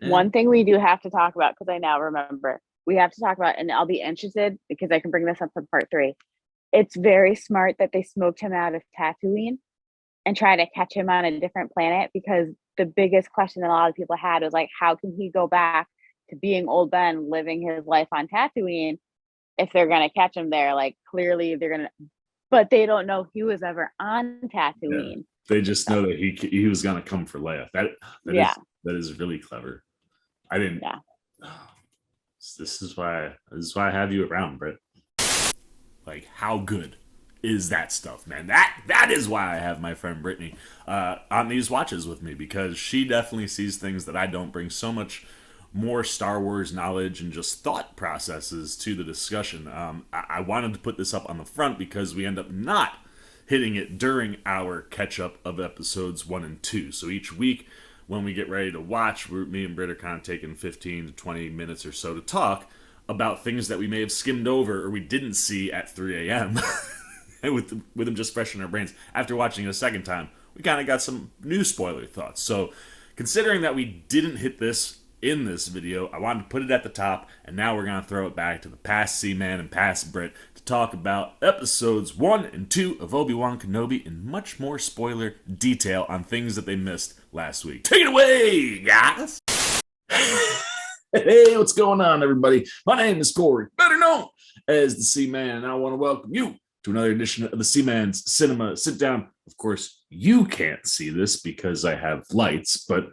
One thing we do have to talk about, because I now remember, we have to talk about, and I'll be interested because I can bring this up for part 3. It's very smart that they smoked him out of Tatooine and try to catch him on a different planet, because the biggest question that a lot of people had was like, how can he go back to being old Ben living his life on Tatooine if they're going to catch him there? Like, clearly they're going to, but they don't know he was ever on Tatooine. Yeah. They just know that he was going to come for Leia. That is really clever. I didn't. Yeah. This is why I have you around, Britt. Like, how good is that stuff, man? That is why I have my friend Brittany on these watches with me, because she definitely sees things that I don't. Bring so much more Star Wars knowledge and just thought processes to the discussion. I wanted to put this up on the front because we end up not hitting it during our catch-up of episodes 1 and 2. So each week when we get ready to watch, me and Britt are kind of taking 15 to 20 minutes or so to talk about things that we may have skimmed over or we didn't see at 3 a.m. with them just fresh in our brains. After watching it a second time, we kind of got some new spoiler thoughts. So considering that we didn't hit this in this video, I wanted to put it at the top, and now we're going to throw it back to the past Seaman and past Britt to talk about episodes 1 and 2 of Obi Wan Kenobi in much more spoiler detail on things that they missed last week. Take it away, guys! Hey, what's going on, everybody? My name is Corey, better known as the Seaman, and I want to welcome you to another edition of the Seaman's Cinema Sit Down. Of course, you can't see this because I have lights, but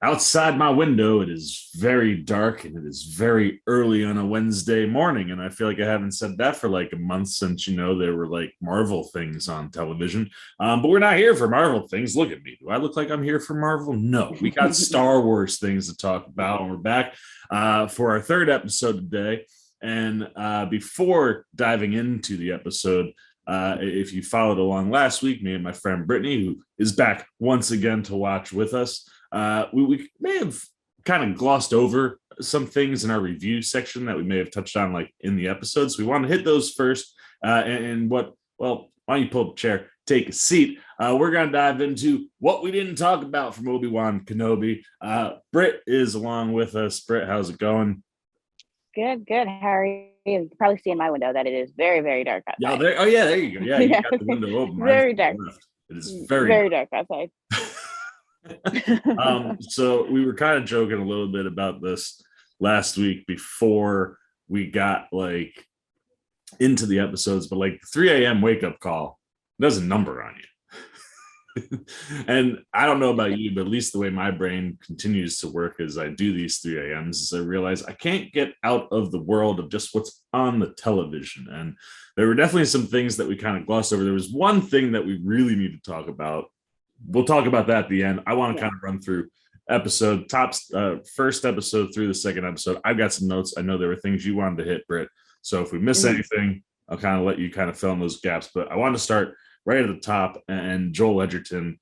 outside my window, it is very dark and it is very early on a Wednesday morning. And I feel like I haven't said that for like a month since, there were like Marvel things on television. But we're not here for Marvel things. Look at me. Do I look like I'm here for Marvel? No, we got Star Wars things to talk about. And we're back for our 3rd episode today. And before diving into the episode, if you followed along last week, me and my friend Brittany, who is back once again to watch with us, we may have kind of glossed over some things in our review section that we may have touched on like in the episode. So we want to hit those first. Why don't you pull up a chair, take a seat. We're going to dive into what we didn't talk about from Obi Wan Kenobi. Britt is along with us. Britt, how's it going? Good. How are you? You can probably see in my window that it is very, very dark outside. There you go. Yeah, you got the window open. Very dark. It is very dark outside. So we were kind of joking a little bit about this last week before we got like into the episodes, but like the 3 a.m. wake up call does a number on you. And I don't know about you, but at least the way my brain continues to work as I do these 3 a.m.s is I realize I can't get out of the world of just what's on the television. And there were definitely some things that we kind of glossed over. There was one thing that we really need to talk about. We'll talk about that at the end. I want to kind of run through first episode through the second episode. I've got some notes. I know there were things you wanted to hit, Britt. So if we miss anything, I'll kind of let you kind of fill in those gaps. But I want to start right at the top, and Joel Edgerton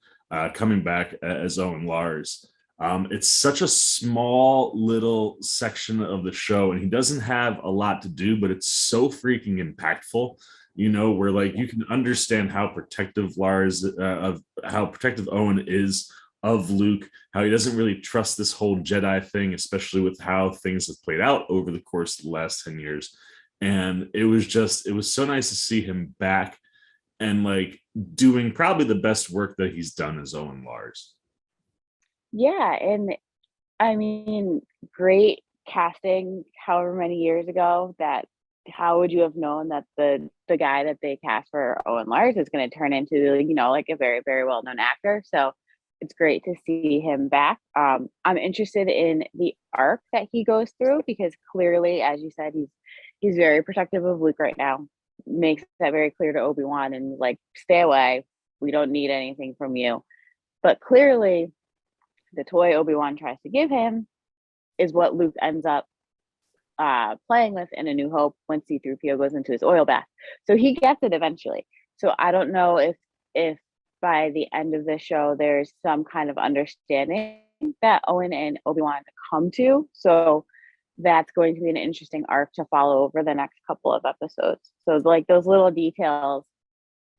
coming back as Owen Lars. It's such a small little section of the show, and he doesn't have a lot to do, but it's so freaking impactful. Where like you can understand how protective how protective Owen is of Luke, how he doesn't really trust this whole Jedi thing, especially with how things have played out over the course of the last 10 years. And it was so nice to see him back and like doing probably the best work that he's done as Owen Lars. Yeah, and I mean, great casting however many years ago. That how would you have known that the guy that they cast for Owen Lars is going to turn into like a very, very well-known actor? So it's great to see him back. I'm interested in the arc that he goes through, because clearly, as you said, he's very protective of Luke right now. Makes that very clear to Obi-Wan, and like, stay away. We don't need anything from you. But clearly, the toy Obi-Wan tries to give him is what Luke ends up playing with in A New Hope when C-3PO goes into his oil bath. So he gets it eventually. So I don't know if by the end of the show there's some kind of understanding that Owen and Obi-Wan come to. So that's going to be an interesting arc to follow over the next couple of episodes. So like those little details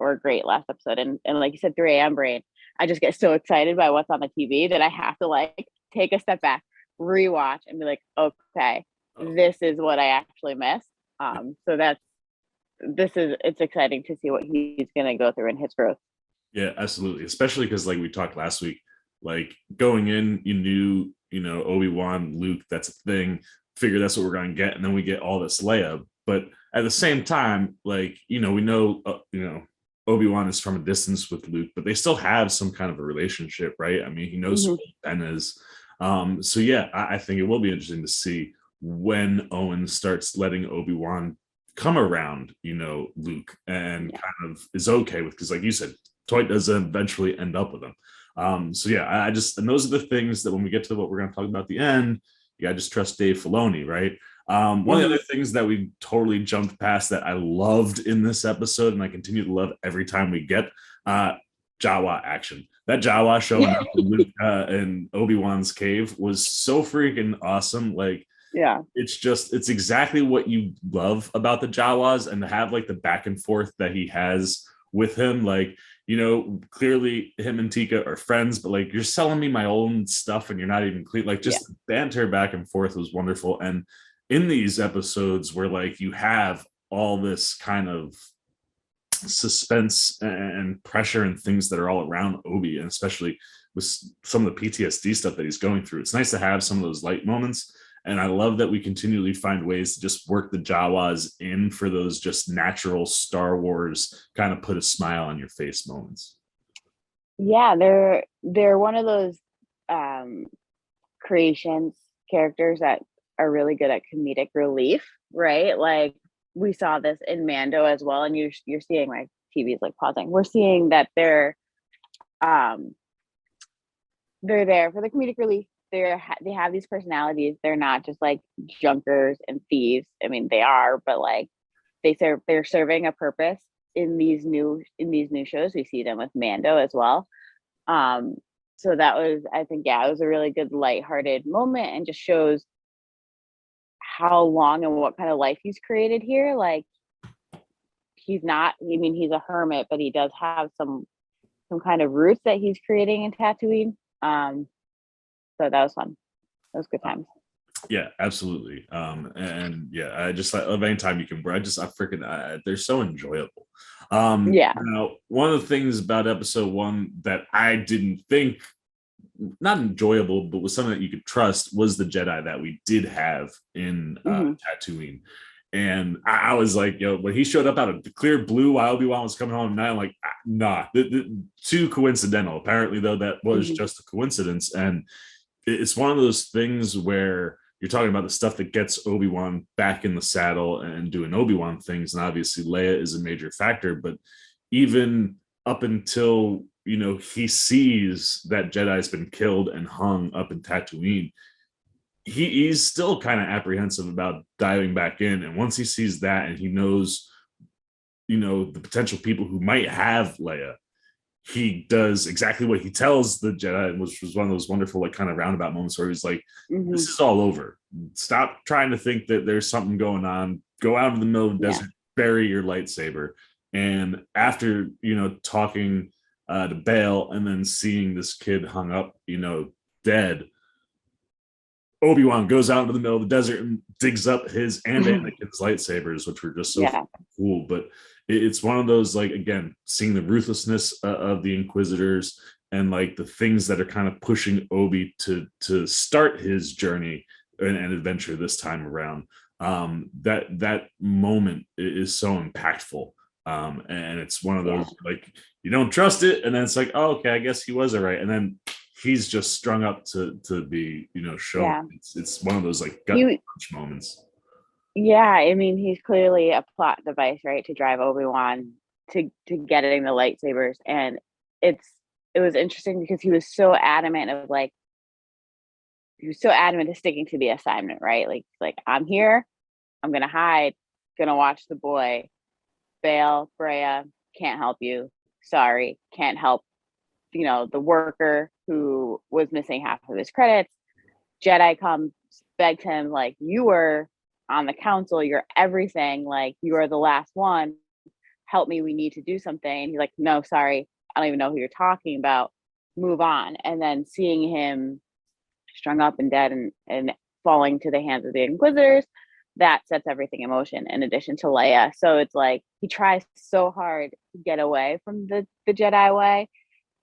were great last episode. And like you said, 3 a.m. brain, I just get so excited by what's on the TV that I have to like take a step back, rewatch and be like, okay, this is what I actually missed. So it's exciting to see what he's going to go through in his growth. Yeah, absolutely. Especially because, like we talked last week, like going in, you knew, Obi-Wan, Luke, that's a thing. Figure that's what we're going to get, and then we get all this Leia. But at the same time, like we know, Obi-Wan is from a distance with Luke, but they still have some kind of a relationship, right? I mean, he knows who Ben is. So yeah, I think it will be interesting to see when Owen starts letting Obi-Wan come around, Luke, and kind of is okay with, because like you said, Toy does eventually end up with him. So yeah, and those are the things that when we get to what we're going to talk about at the end, you gotta just trust Dave Filoni, right? One of the other things that we totally jumped past that I loved in this episode, and I continue to love every time we get Jawa action. That Jawa showing up in Luke and Obi-Wan's cave was so freaking awesome. Like, yeah, it's exactly what you love about the Jawas, and to have like the back and forth that he has with him. Like, clearly him and Tika are friends, but like, you're selling me my own stuff and you're not even clear. Like, just banter back and forth was wonderful. And in these episodes where like you have all this kind of suspense and pressure and things that are all around Obi, and especially with some of the PTSD stuff that he's going through, it's nice to have some of those light moments. And I love that we continually find ways to just work the Jawas in for those just natural Star Wars kind of put a smile on your face moments. Yeah, they're one of those creations, characters that are really good at comedic relief, right? Like we saw this in Mando as well, and you're seeing, my TV is like pausing. We're seeing that they're there for the comedic relief. They have these personalities. They're not just like junkers and thieves. I mean, they are, but like they're serving a purpose in these new shows. We see them with Mando as well. So that was, I think, it was a really good lighthearted moment, and just shows how long and what kind of life he's created here. Like, he's a hermit, but he does have some kind of roots that he's creating in Tatooine. So that was fun. That was good times. Yeah, absolutely. And yeah, I just love anytime you can. They're so enjoyable. Now, one of the things about episode 1 that I didn't think, not enjoyable, but was something that you could trust, was the Jedi that we did have in Tatooine. And I was like, when he showed up out of the clear blue while Obi-Wan was coming home at night, I'm like, nah, too coincidental. Apparently, though, that was just a coincidence. And it's one of those things where you're talking about the stuff that gets Obi-Wan back in the saddle and doing Obi-Wan things. And obviously Leia is a major factor, but even up until, he sees that Jedi's been killed and hung up in Tatooine, he's still kind of apprehensive about diving back in. And once he sees that, and he knows, the potential people who might have Leia, he does exactly what he tells the Jedi, which was one of those wonderful, like, kind of roundabout moments where he's like, this is all over. Stop trying to think that there's something going on. Go out in the middle of the desert, bury your lightsaber. And after, talking to Bail and then seeing this kid hung up, dead, Obi-Wan goes out into the middle of the desert and digs up his and Anakin's lightsabers, which were just so cool. But it's one of those, like, again, seeing the ruthlessness of the Inquisitors and like the things that are kind of pushing Obi to start his journey and adventure this time around. That moment is so impactful. And it's one of those, like, you don't trust it, and then it's like, oh, okay, I guess he was all right, and then he's just strung up to be, shown. It's one of those, like, gut punch moments. Yeah, I mean, he's clearly a plot device, right, to drive Obi-Wan to getting the lightsabers. And it was interesting because he was so adamant to sticking to the assignment, right? Like, I'm here, I'm gonna hide, gonna watch the boy. Bail, Brea, can't help you. Sorry, can't help, the worker who was missing half of his credits. Jedi comes, begged him, like, you were on the council, you're everything, like, you are the last one, help me, we need to do something. And he's like, no, sorry, I don't even know who you're talking about, move on. And then seeing him strung up and dead and falling to the hands of the Inquisitors, that sets everything in motion in addition to Leia. So it's like he tries so hard to get away from the Jedi way,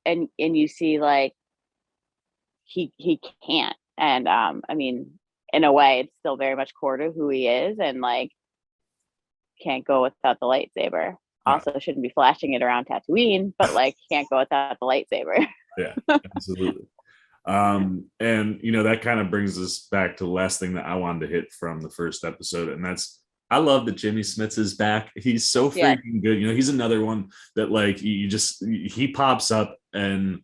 and you see like he can't. And I mean, in a way it's still very much core to who he is, and like can't go without the lightsaber. Also shouldn't be flashing it around Tatooine, but like can't go without the lightsaber. Yeah, absolutely. And that kind of brings us back to the last thing that I wanted to hit from the first episode, and that's I love that Jimmy Smits is back. He's so freaking good. He's another one that like he pops up and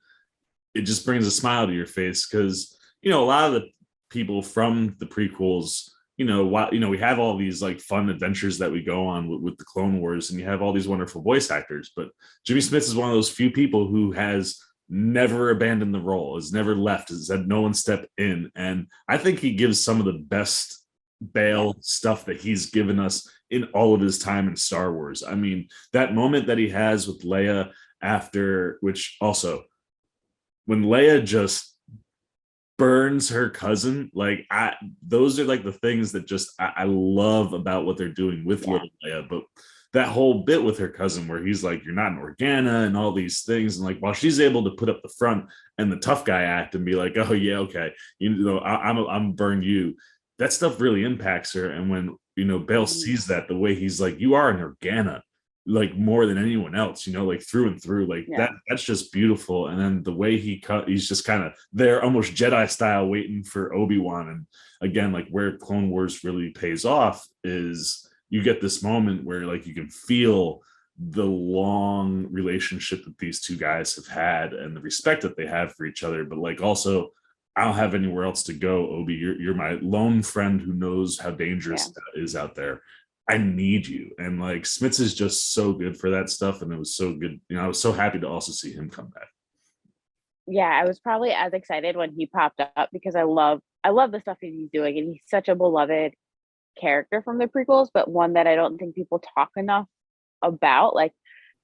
it just brings a smile to your face, because a lot of the people from the prequels, we have all these like fun adventures that we go on with the Clone Wars, and you have all these wonderful voice actors, but Jimmy Smits is one of those few people who has never abandoned the role, has never left, has had no one step in. And I think he gives some of the best Bail stuff that he's given us in all of his time in Star Wars. I mean, that moment that he has with Leia after, which also, when Leia just burns her cousin, like those are like the things that just I love about what they're doing with little Leia. But that whole bit with her cousin where he's like, you're not an Organa and all these things, and like while she's able to put up the front and the tough guy act and be like, oh yeah, okay, I'm burn you, that stuff really impacts her. And when Bail sees that, the way he's like, you are an Organa, like more than anyone else, like through and through, like that's just beautiful. And then the way he's just kind of there, almost Jedi style, waiting for Obi Wan. And again, like where Clone Wars really pays off is you get this moment where like you can feel the long relationship that these two guys have had and the respect that they have for each other. But like also, I don't have anywhere else to go, Obi. You're my lone friend who knows how dangerous that is out there. I need you. And like Smits is just so good for that stuff. And it was so good. I was so happy to also see him come back. Yeah, I was probably as excited when he popped up because I love the stuff that he's doing, and he's such a beloved character from the prequels, but one that I don't think people talk enough about. Like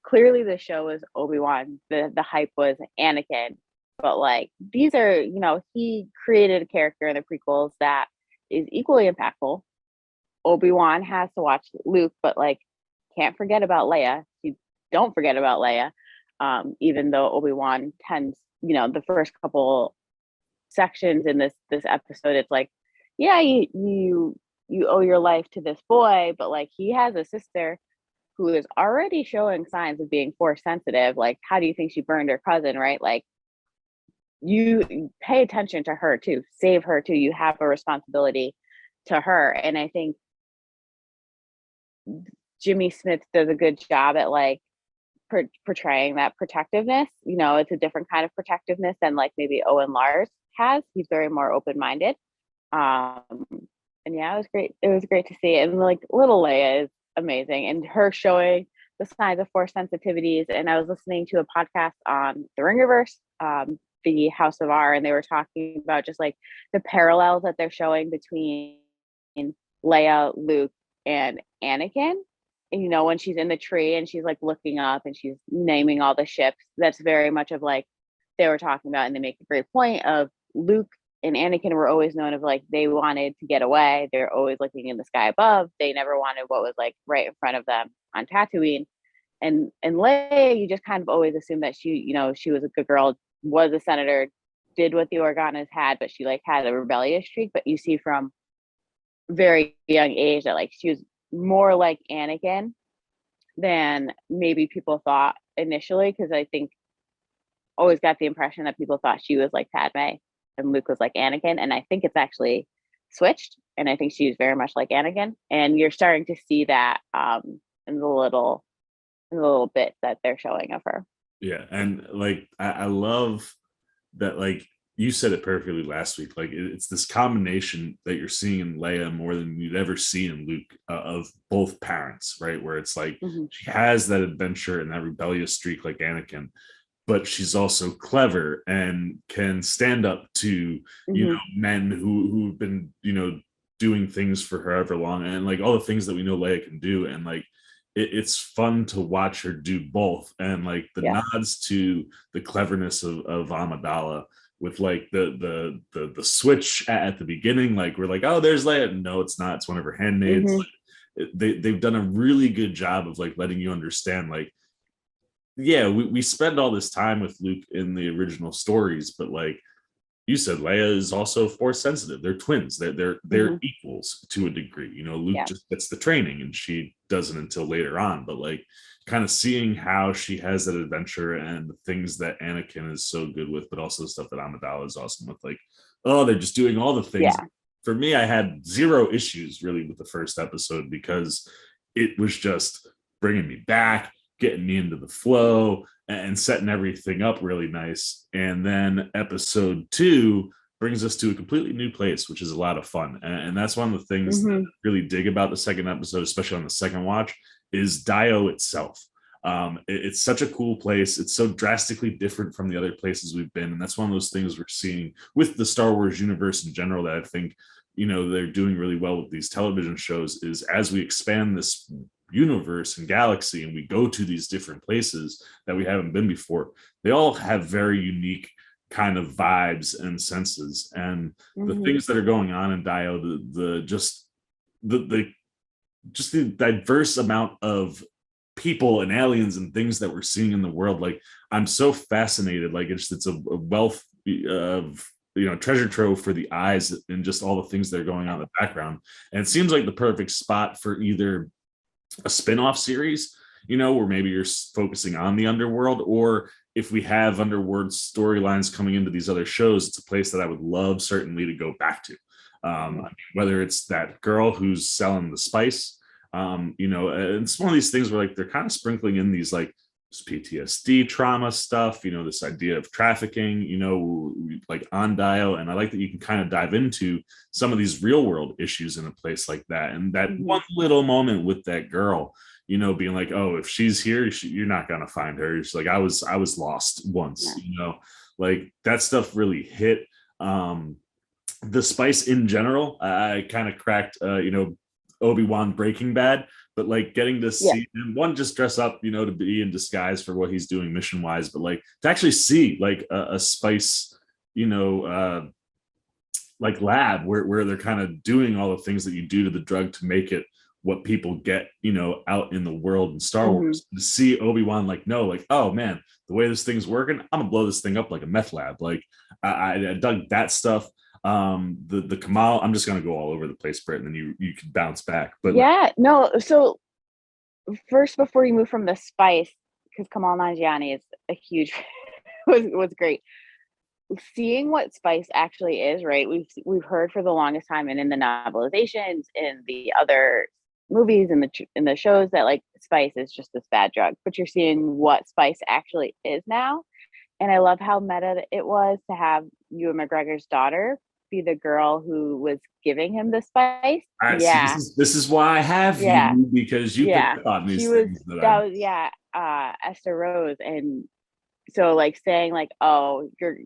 clearly the show is Obi-Wan, the hype was Anakin, but like these are, he created a character in the prequels that is equally impactful. Obi-Wan has to watch Luke, but like can't forget about Leia. You don't forget about Leia. Even though Obi-Wan tends, the first couple sections in this episode, it's like, yeah, you owe your life to this boy, but like he has a sister who is already showing signs of being force sensitive. Like, how do you think she burned her cousin, right? Like, you pay attention to her too, save her too. You have a responsibility to her. And I think Jimmy Smits does a good job at like portraying that protectiveness. It's a different kind of protectiveness than like maybe Owen Lars has. He's very more open-minded. And yeah, it was great. It was great to see it. And like little Leia is amazing, and her showing the signs of force sensitivities. And I was listening to a podcast on the Ringerverse, the House of R, and they were talking about just like the parallels that they're showing between Leia, Luke, and Anakin. And when she's in the tree and she's like looking up and she's naming all the ships, that's very much of like they were talking about. And they make a great point of Luke and Anakin were always known of like they wanted to get away. They're always looking in the sky above. They never wanted what was like right in front of them on Tatooine. And Leia, you just kind of always assume that she was a good girl, was a senator, did what the Organas had, but she like had a rebellious streak. But you see from very young age that like she was more like Anakin than maybe people thought initially, because I think always got the impression that people thought she was like Padme and Luke was like Anakin, and I think it's actually switched, and I think she's very much like Anakin, and you're starting to see that in the little bit that they're showing of her. Yeah, and like I love that, like you said it perfectly last week, like it's this combination that you're seeing in Leia more than you'd ever see in Luke, of both parents, right? Where it's like she has that adventure and that rebellious streak like Anakin, but she's also clever and can stand up to men who've been doing things for however long, and like all the things that we know Leia can do. And like it's fun to watch her do both, and like the nods to the cleverness of Amidala with like the switch at the beginning. Like we're like, oh, there's Leia. No, it's not. It's one of her handmaids. Mhm. Like, they've done a really good job of like letting you understand, like, yeah, we spend all this time with Luke in the original stories, but like you said, Leia is also force sensitive. They're twins. They're equals to a degree. You know, Luke just gets the training and she doesn't until later on. But like kind of seeing how she has that adventure and the things that Anakin is so good with, but also the stuff that Amidala is awesome with. Like, oh, they're just doing all the things. Yeah. For me, I had zero issues really with the first episode because it was just bringing me back, getting me into the flow, and setting everything up really nice. And then episode 2 brings us to a completely new place, which is a lot of fun. And that's one of the things that I really dig about the second episode, especially on the second watch, is Dio itself. It's such a cool place. It's so drastically different from the other places we've been. And that's one of those things we're seeing with the Star Wars universe in general that I think, you know, they're doing really well with these television shows, is as we expand this universe and galaxy and we go to these different places that we haven't been before, they all have very unique kind of vibes and senses. And the things that are going on in Dio, the diverse amount of people and aliens and things that we're seeing in the world, like I'm so fascinated. Like it's a wealth of, you know, treasure trove for the eyes, and just all the things that are going on in the background. And it seems like the perfect spot for either a spin-off series, you know, where maybe you're focusing on the underworld, or if we have underworld storylines coming into these other shows, it's a place that I would love certainly to go back to. Whether it's that girl who's selling the spice, you know, and it's one of these things where like they're kind of sprinkling in these like PTSD trauma stuff, you know, this idea of trafficking, you know, like on Dio. And I like that you can kind of dive into some of these real world issues in a place like that. And that one little moment with that girl, you know, being like, oh, if she's here, you're not going to find her. It's like, I was lost once, you know, like that stuff really hit. The spice in general, I kind of cracked, you know, Obi Wan Breaking Bad, but like getting to see him, one, just dress up, you know, to be in disguise for what he's doing mission wise, but like to actually see like a spice, you know, like lab where they're kind of doing all the things that you do to the drug to make it what people get, you know, out in the world in Star Wars. To see Obi-Wan like, no, like, oh man, the way this thing's working, I'm gonna blow this thing up like a meth lab. Like I dug that stuff. The Kamal, I'm just gonna go all over the place, Britt, and then you can bounce back. But no. So first, before you move from the spice, because Kamal Nanjiani is a huge was great. Seeing what spice actually is, right? We've heard for the longest time, and in the novelizations, in the other movies, in the shows, that like spice is just this bad drug. But you're seeing what spice actually is now, and I love how meta it was to have Ewan McGregor's daughter be the girl who was giving him the spice. This is why I have you, because you picked up on these things. Esther Rose. And so like saying like, oh, you're,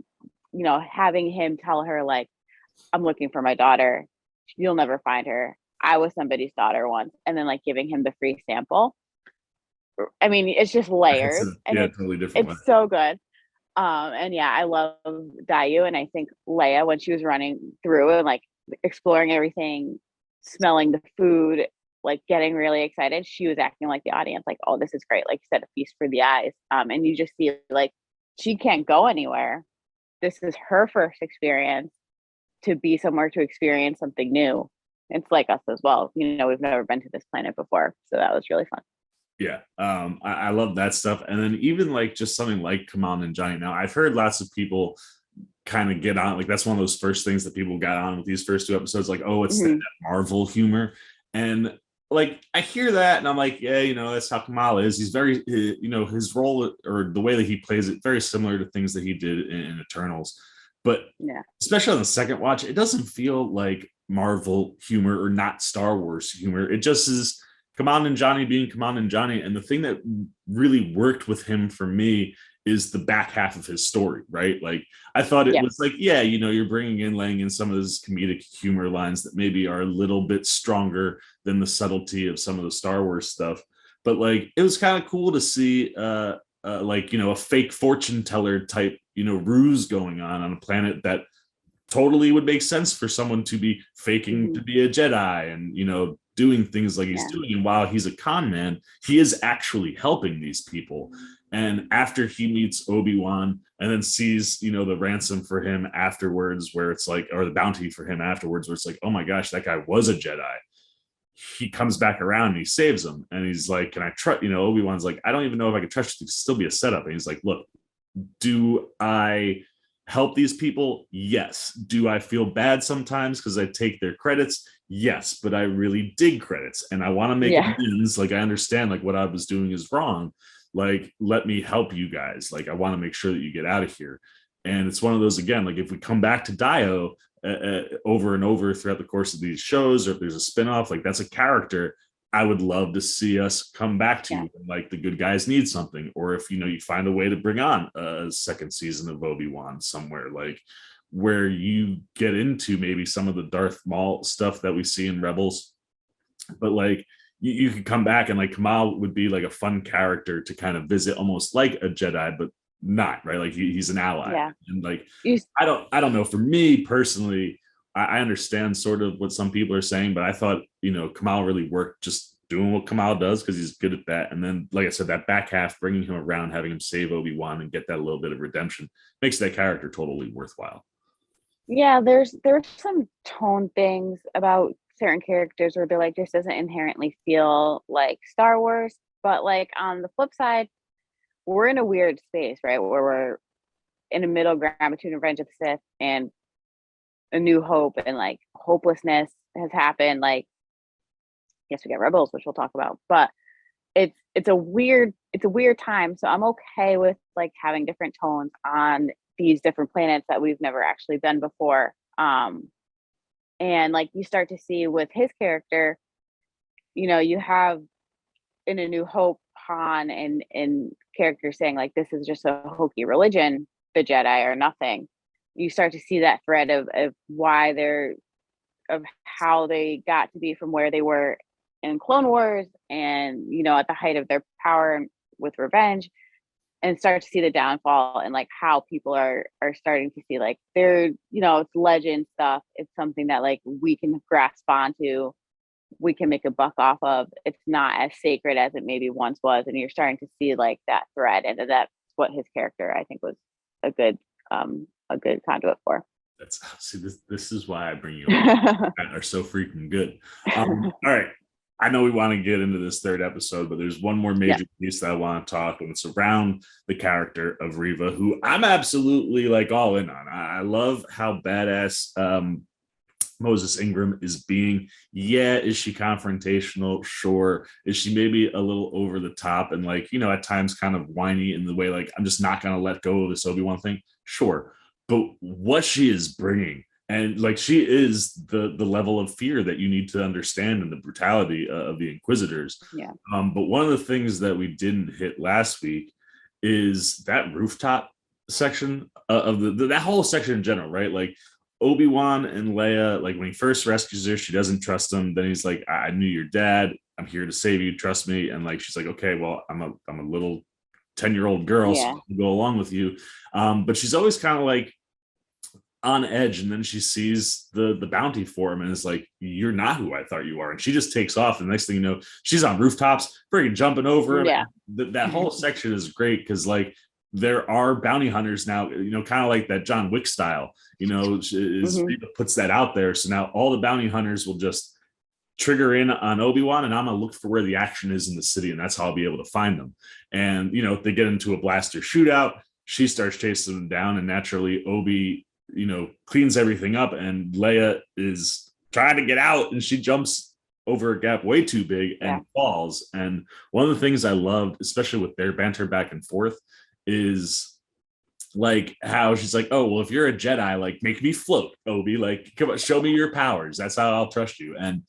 you know, having him tell her like, I'm looking for my daughter, you'll never find her, I was somebody's daughter once, and then like giving him the free sample. I mean, it's just layers. It's totally different. It's so good. And I love Dayu, and I think Leia, when she was running through and like exploring everything, smelling the food, like getting really excited, she was acting like the audience, like, oh, this is great, like you said, a feast for the eyes. And you just see like she can't go anywhere. This is her first experience to be somewhere, to experience something new. It's like us as well, you know, we've never been to this planet before, so that was really fun. I love that stuff. And then even like just something like Kamal Nanjiani. Now I've heard lots of people kind of get on, like that's one of those first things that people got on with these first 2 episodes, like, oh, it's that Marvel humor. And like I hear that and I'm like, yeah, you know, that's how Kamal is. He's very, you know, his role or the way that he plays it, very similar to things that he did in Eternals. But especially on the second watch, it doesn't feel like Marvel humor or not Star Wars humor. It just is Kamal Nanjiani being Kamal Nanjiani. And the thing that really worked with him for me is the back half of his story, right? Like I thought it was like, you know, you're laying in some of his comedic humor lines that maybe are a little bit stronger than the subtlety of some of the Star Wars stuff. But like, it was kind of cool to see a like, you know, a fake fortune teller type, you know, ruse going on a planet that totally would make sense for someone to be faking to be a Jedi and, you know, doing things like he's doing. And while he's a con man, he is actually helping these people. And after he meets Obi-Wan and then sees, you know, the ransom for him afterwards, where it's like, or the bounty for him afterwards, where it's like, oh my gosh, that guy was a Jedi. He comes back around and he saves him. And he's like, can I trust, you know, Obi-Wan's like, I don't even know if I can trust you to still be a setup. And he's like, look, do I help these people? Yes. Do I feel bad sometimes because I take their credits? Yes, but I really dig credits and I want to make amends. Like, I understand like what I was doing is wrong. Like, let me help you guys. Like, I want to make sure that you get out of here. And it's one of those, again, like if we come back to Dio over and over throughout the course of these shows, or if there's a spinoff, like that's a character I would love to see us come back to. Like, the good guys need something, or if, you know, you find a way to bring on a second season of Obi-Wan somewhere, like where you get into maybe some of the Darth Maul stuff that we see in Rebels, but like you could come back and like Kamal would be like a fun character to kind of visit, almost like a Jedi, but not, right? Like he's an ally. And like I don't know, for me personally, I understand sort of what some people are saying, but I thought, you know, Kamal really worked just doing what Kamal does because he's good at that. And then, like I said, that back half, bringing him around, having him save Obi-Wan and get that little bit of redemption makes that character totally worthwhile. Yeah, there's some tone things about certain characters where they're like, this doesn't inherently feel like Star Wars. But like on the flip side, we're in a weird space, right? Where we're in a middle ground between Revenge of the Sith and A New Hope, and like hopelessness has happened. Like, yes, we get Rebels, which we'll talk about, but it's a weird time. So I'm okay with like having different tones on these different planets that we've never actually been before. And like you start to see with his character, you know, you have in A New Hope Han and characters saying like, this is just a hokey religion, the Jedi are nothing. You start to see that thread of why of how they got to be from where they were in Clone Wars, and, you know, at the height of their power with Revenge, and start to see the downfall, and like how people are starting to see like they're, you know, it's legend stuff. It's something that like we can grasp onto, we can make a buck off of. It's not as sacred as it maybe once was. And you're starting to see like that thread. And that's what his character, I think, was a good conduit for. That's, see, this is why I bring you on. That are so freaking good. All right. I know we want to get into this third episode, but there's one more major piece that I want to talk, and it's around the character of Reva, who I'm absolutely like all in on. I love how badass Moses Ingram is being. Yeah, is she confrontational? Sure. Is she maybe a little over the top and like, you know, at times kind of whiny in the way like, I'm just not going to let go of this Obi-Wan thing? Sure. But what she is bringing, and like she is the level of fear that you need to understand, and the brutality of the Inquisitors. But one of the things that we didn't hit last week is that rooftop section of that whole section in general, right? Like Obi-Wan and Leia, like when he first rescues her, she doesn't trust him. Then he's like, I knew your dad. I'm here to save you. Trust me. And like, she's like, okay, well, I'm a little 10-year-old girl, so I'll go along with you. But she's always kind of like on edge, and then she sees the bounty for him and is like, you're not who I thought you are. And she just takes off. And the next thing you know, she's on rooftops freaking jumping over him. That whole section is great because like there are bounty hunters now, you know, kind of like that John Wick style, you know, puts that out there. So now all the bounty hunters will just trigger in on Obi-Wan, and I'm gonna look for where the action is in the city, and that's how I'll be able to find them. And you know, they get into a blaster shootout, she starts chasing them down, and naturally Obi, you know, cleans everything up, and Leia is trying to get out, and she jumps over a gap way too big and falls. And one of the things I loved, especially with their banter back and forth, is like how she's like, oh, well, if you're a Jedi, like make me float, Obi, like come on, show me your powers, that's how I'll trust you. And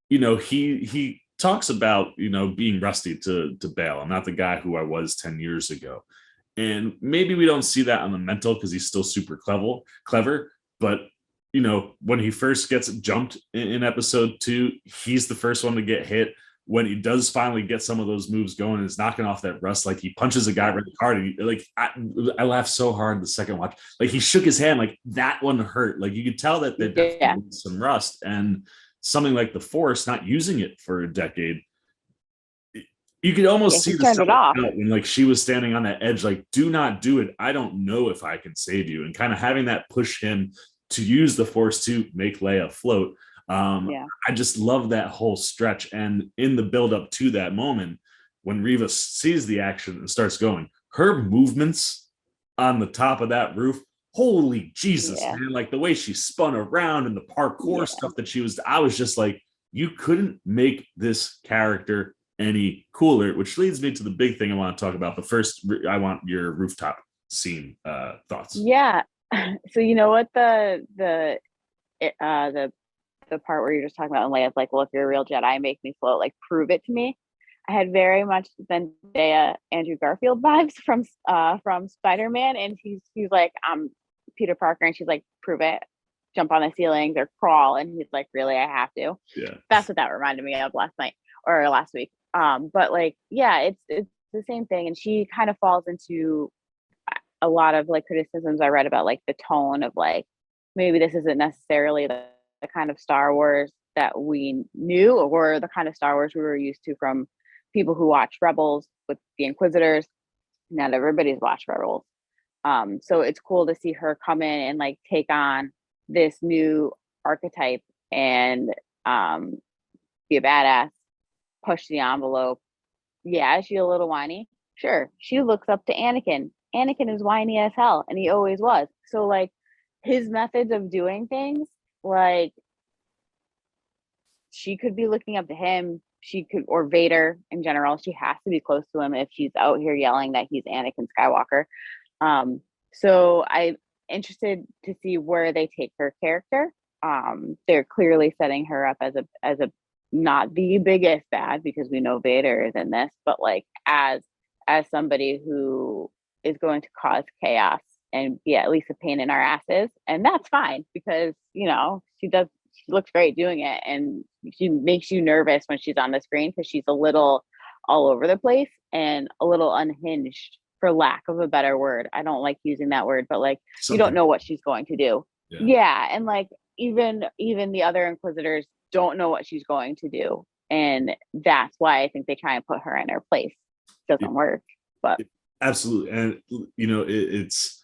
you know, he talks about, you know, being rusty to Bail. I'm not the guy who I was 10 years ago. And maybe we don't see that on the mental because he's still super clever. But, you know, when he first gets jumped in episode 2, he's the first one to get hit. when he does finally get some of those moves going and is knocking off that rust, like he punches a guy really hard. And like I laughed so hard the second watch. Like he shook his hand, like that one hurt. Like you could tell that they definitely some rust, and something like the Force, not using it for a decade. You could almost see the turned it off when like she was standing on that edge, like, do not do it. I don't know if I can save you. And kind of having that push him to use the Force to make Leia float. I just love that whole stretch. And in the build up to that moment, when Reva sees the action and starts going, her movements on the top of that roof, holy Jesus, man. Like the way she spun around and the parkour stuff that she was, I was just like, you couldn't make this character any cooler, which leads me to the big thing I want to talk about. But first, I want your rooftop scene thoughts. Yeah. So you know what the part where you're just talking about and Leia's like, well, if you're a real Jedi, make me float, like prove it to me. I had very much Zendaya Andrew Garfield vibes from Spider-Man, and he's like, I'm Peter Parker, and she's like, prove it, jump on the ceilings or crawl, and he's like, really, I have to. Yeah, that's what that reminded me of last night or last week. But like, yeah, it's the same thing, and she kind of falls into a lot of like criticisms I read about like the tone of like maybe this isn't necessarily the kind of Star Wars that we knew or the kind of Star Wars we were used to from people who watched Rebels with the Inquisitors. Not everybody's watched Rebels. So it's cool to see her come in and like take on this new archetype and be a badass, push the envelope. Yeah, is she a little whiny? Sure. She looks up to Anakin. Anakin is whiny as hell, and he always was. So like his methods of doing things, like she could be looking up to him. She could, or Vader in general. She has to be close to him if she's out here yelling that he's Anakin Skywalker. So I'm interested to see where they take her character. They're clearly setting her up as a not the biggest bad, because we know Vader is in this, but like as somebody who is going to cause chaos and be at least a pain in our asses. And that's fine, because you know she looks great doing it, and she makes you nervous when she's on the screen because she's a little all over the place and a little unhinged, for lack of a better word. I don't like using that word, but like you don't know what she's going to do. Yeah, and like even the other Inquisitors don't know what she's going to do, and that's why I think they try and put her in her place. Doesn't work, but absolutely. And you know, it's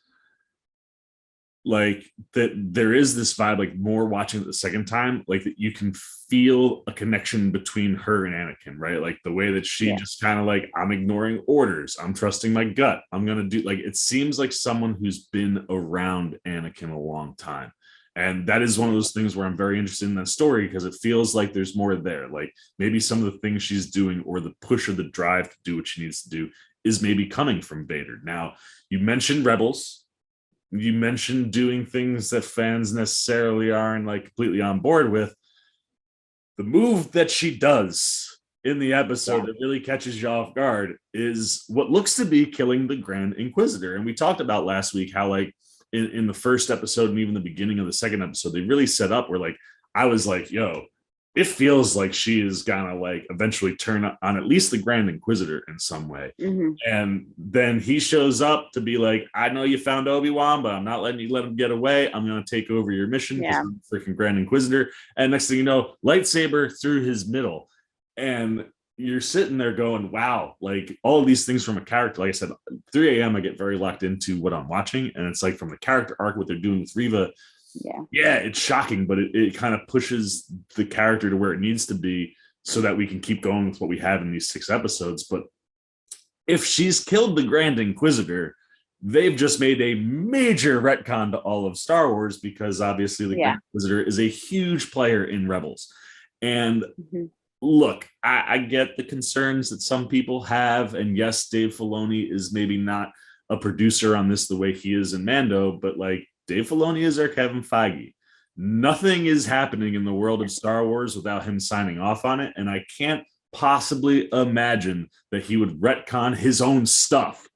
like that there is this vibe, like more watching it the second time, like that you can feel a connection between her and Anakin, right? Like the way that she just kind of like, I'm ignoring orders, I'm trusting my gut, I'm gonna do, like it seems like someone who's been around Anakin a long time. And that is one of those things where I'm very interested in that story, because it feels like there's more there. Like maybe some of the things she's doing, or the push or the drive to do what she needs to do, is maybe coming from Vader. Now, you mentioned Rebels. You mentioned doing things that fans necessarily aren't like completely on board with. The move that she does in the episode that really catches you off guard is what looks to be killing the Grand Inquisitor. And we talked about last week how like in the first episode and even the beginning of the second episode, they really set up where like I was like, yo, it feels like she is gonna like eventually turn on at least the Grand Inquisitor in some way. Mm-hmm. And then he shows up to be like, I know you found Obi Wan, but I'm not letting you let him get away. I'm gonna take over your mission because I'm the freaking Grand Inquisitor. And next thing you know, lightsaber through his middle. And you're sitting there going, wow, like all of these things from a character. Like I said, 3 a.m. I get very locked into what I'm watching. And it's like from the character arc, what they're doing with Reva. Yeah, it's shocking, but it kind of pushes the character to where it needs to be so that we can keep going with what we have in these 6 episodes. But if she's killed the Grand Inquisitor, they've just made a major retcon to all of Star Wars, because obviously the Grand Inquisitor is a huge player in Rebels. And look, I get the concerns that some people have. And yes, Dave Filoni is maybe not a producer on this the way he is in Mando, but like, Dave Filoni is our Kevin Feige. Nothing is happening in the world of Star Wars without him signing off on it. And I can't possibly imagine that he would retcon his own stuff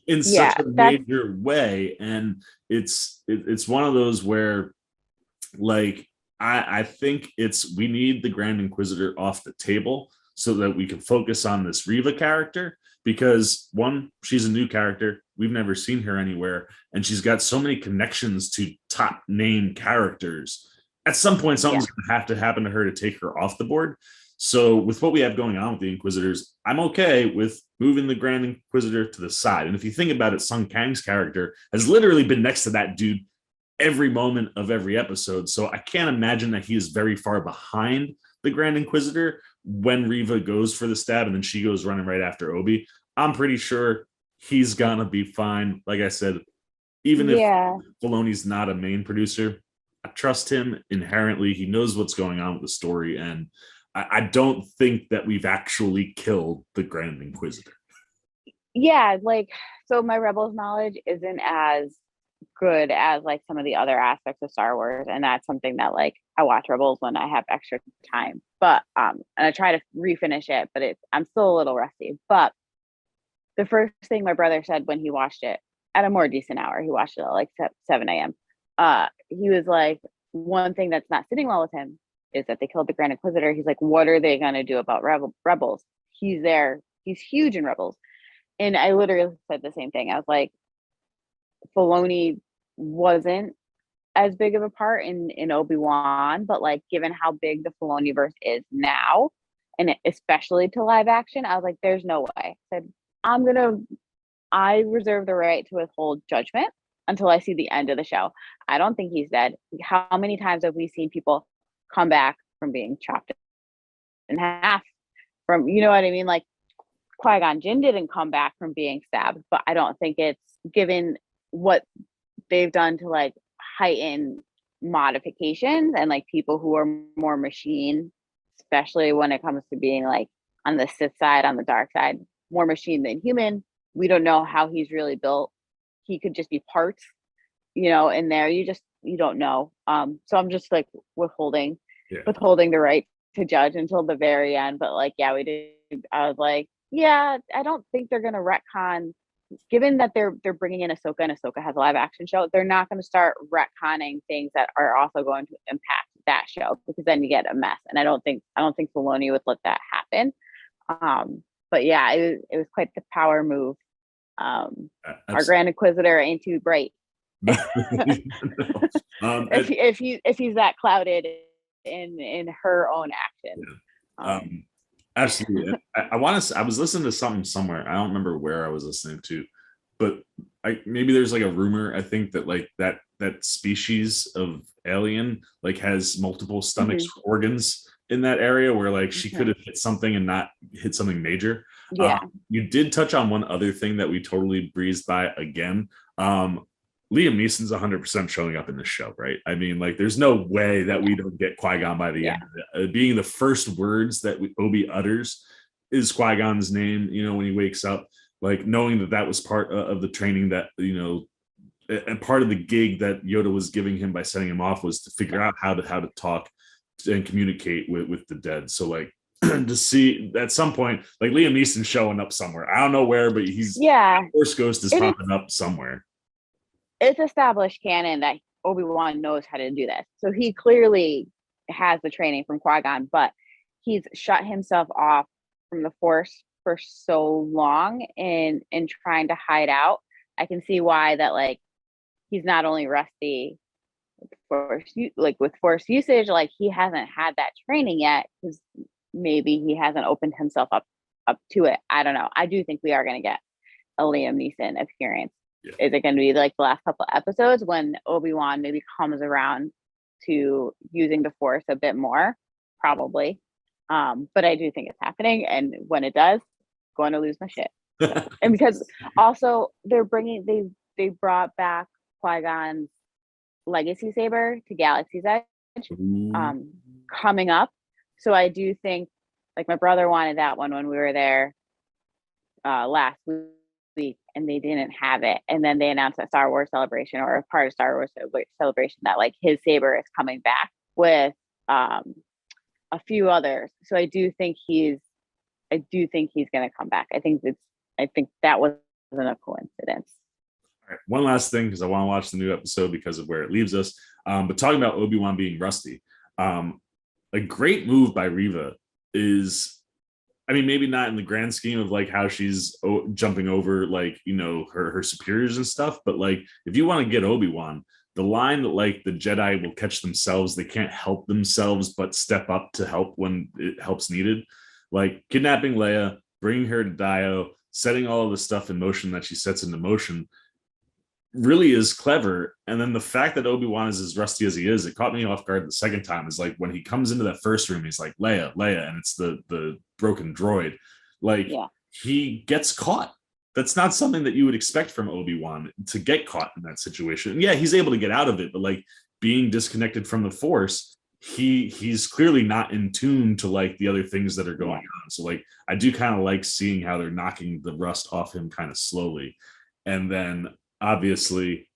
in such a major way. And it's one of those where like I think we need the Grand Inquisitor off the table so that we can focus on this Reva character, because one, she's a new character. We've never seen her anywhere, and she's got so many connections to top name characters. At some point, something's going to have to happen to her to take her off the board. So with what we have going on with the Inquisitors, I'm okay with moving the Grand Inquisitor to the side. And if you think about it, Sung Kang's character has literally been next to that dude every moment of every episode. So I can't imagine that he is very far behind the Grand Inquisitor when Reva goes for the stab and then she goes running right after Obi. I'm pretty sure he's gonna be fine. Like I said, even if Filoni's not a main producer, I trust him inherently. He knows what's going on with the story, and I don't think that we've actually killed the Grand Inquisitor. Yeah, like, so my Rebels knowledge isn't as good as like some of the other aspects of Star Wars, and that's something that like I watch Rebels when I have extra time, but and I try to refinish it, but I'm still a little rusty. But the first thing my brother said when he watched it at a more decent hour, he watched it at like 7 a.m. He was like, one thing that's not sitting well with him is that they killed the Grand Inquisitor. He's like, what are they going to do about Rebels? He's there. He's huge in Rebels. And I literally said the same thing. I was like, Filoni wasn't as big of a part in Obi Wan, but like, given how big the Filoniverse is now, and especially to live action, I was like, there's no way. I said, I reserve the right to withhold judgment until I see the end of the show. I don't think he's dead. How many times have we seen people come back from being chopped in half? From, you know what I mean? Like, Qui-Gon Jinn didn't come back from being stabbed, but I don't think it's, given what they've done to like heighten modifications and like people who are more machine, especially when it comes to being like on the Sith side, on the dark side, more machine than human. We don't know how he's really built. He could just be parts, in there. You don't know. So I'm just like withholding the right to judge until the very end. But like, yeah, we did. I was like, yeah, I don't think they're gonna retcon. Given that they're bringing in Ahsoka and Ahsoka has a live action show, they're not going to start retconning things that are also going to impact that show, because then you get a mess. And I don't think Filoni would let that happen. But yeah, it was quite the power move. Our Grand Inquisitor ain't too bright. If he's that clouded in her own action. Absolutely. I was listening to something somewhere. I don't remember where I was listening to, but maybe there's like a rumor. I think that like that species of alien like has multiple stomachs organs in that area, where like she could have hit something and not hit something major. Yeah. You did touch on one other thing that we totally breezed by again. Liam Neeson's 100% showing up in this show, right? I mean, like, there's no way that we don't get Qui-Gon by the end of it. Being the first words that Obi utters is Qui-Gon's name, when he wakes up, like knowing that was part of the training that, and part of the gig that Yoda was giving him by setting him off was to figure out how to talk and communicate with the dead. So like, to see at some point, like Liam Neeson showing up somewhere. I don't know where, but Force Ghost is popping up somewhere. It's established canon that Obi-Wan knows how to do this. So he clearly has the training from Qui-Gon, but he's shut himself off from the Force for so long in trying to hide out. I can see why that, like, he's not only rusty with Force usage, like he hasn't had that training yet, because maybe he hasn't opened himself up to it. I don't know. I do think we are going to get a Liam Neeson appearance. Yeah. Is it going to be like the last couple episodes when Obi-Wan maybe comes around to using the Force a bit more? Probably. But I do think it's happening. And when it does, I'm going to lose my shit. So, and because also they brought back Qui-Gon's legacy saber to Galaxy's Edge coming up. So I do think, like, my brother wanted that one when we were there last week, and they didn't have it. And then they announced at Star Wars Celebration, or a part of Star Wars Celebration, that like his saber is coming back with a few others. So I do think he's going to come back. I think that wasn't a coincidence. All right, one last thing, because I want to watch the new episode because of where it leaves us. But talking about Obi-Wan being rusty, A great move by Reva is, I mean, maybe not in the grand scheme of like how she's jumping over like, you know, her superiors and stuff, but like if you want to get Obi-Wan, the line that like the Jedi will catch themselves, they can't help themselves but step up to help when it helps needed. Like kidnapping Leia, bringing her to Dio, setting all of the stuff in motion that she sets into motion really is clever. And then the fact that Obi-Wan is as rusty as he is, it caught me off guard the second time. Is like when he comes into that first room, he's like, Leia, and it's the broken droid. Like he gets caught. That's not something that you would expect from Obi-Wan, to get caught in that situation. And yeah, he's able to get out of it, but like being disconnected from the Force, he's clearly not in tune to like the other things that are going on. So like I do kind of like seeing how they're knocking the rust off him kind of slowly. And then obviously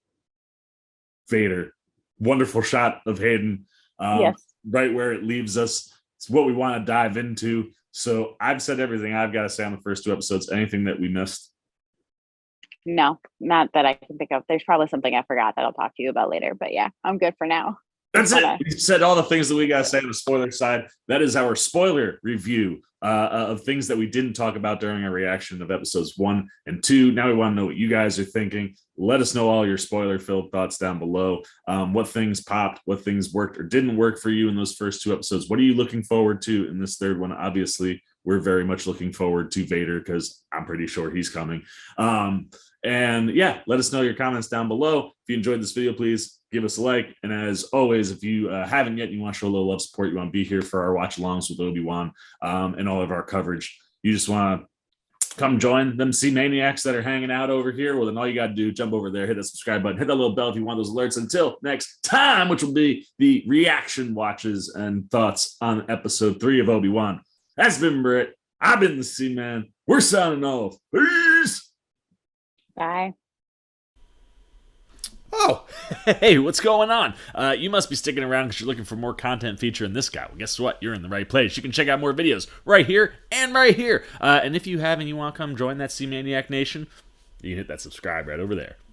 Vader, wonderful shot of Hayden, right where it leaves us. It's what we want to dive into. So I've said everything I've got to say on the first 2 episodes. Anything that we missed? No, not that I can think of. There's probably something I forgot that I'll talk to you about later, but yeah, I'm good for now. That's it. We said all the things that we got to say on the spoiler side. That is our spoiler review of things that we didn't talk about during our reaction of episodes 1 and 2. Now we want to know what you guys are thinking. Let us know all your spoiler-filled thoughts down below. What things popped, what things worked or didn't work for you in those first 2 episodes. What are you looking forward to in this third one? Obviously, we're very much looking forward to Vader because I'm pretty sure he's coming. And yeah, let us know your comments down below. If you enjoyed this video, please give us a like. And as always, if you haven't yet, you want to show a little love support, you want to be here for our watch alongs with Obi-Wan and all of our coverage, you just want to come join them C-Maniacs that are hanging out over here, well, then all you got to do, jump over there, hit that subscribe button, hit that little bell if you want those alerts. Until next time, which will be the reaction watches and thoughts on episode 3 of Obi-Wan. That's been Britt. I've been the C-Man. We're signing off. Peace. Bye. Oh, hey, what's going on? You must be sticking around because you're looking for more content featuring this guy. Well, guess what? You're in the right place. You can check out more videos right here and right here. And if you have and you want to come join that C-Maniac Nation, you can hit that subscribe right over there.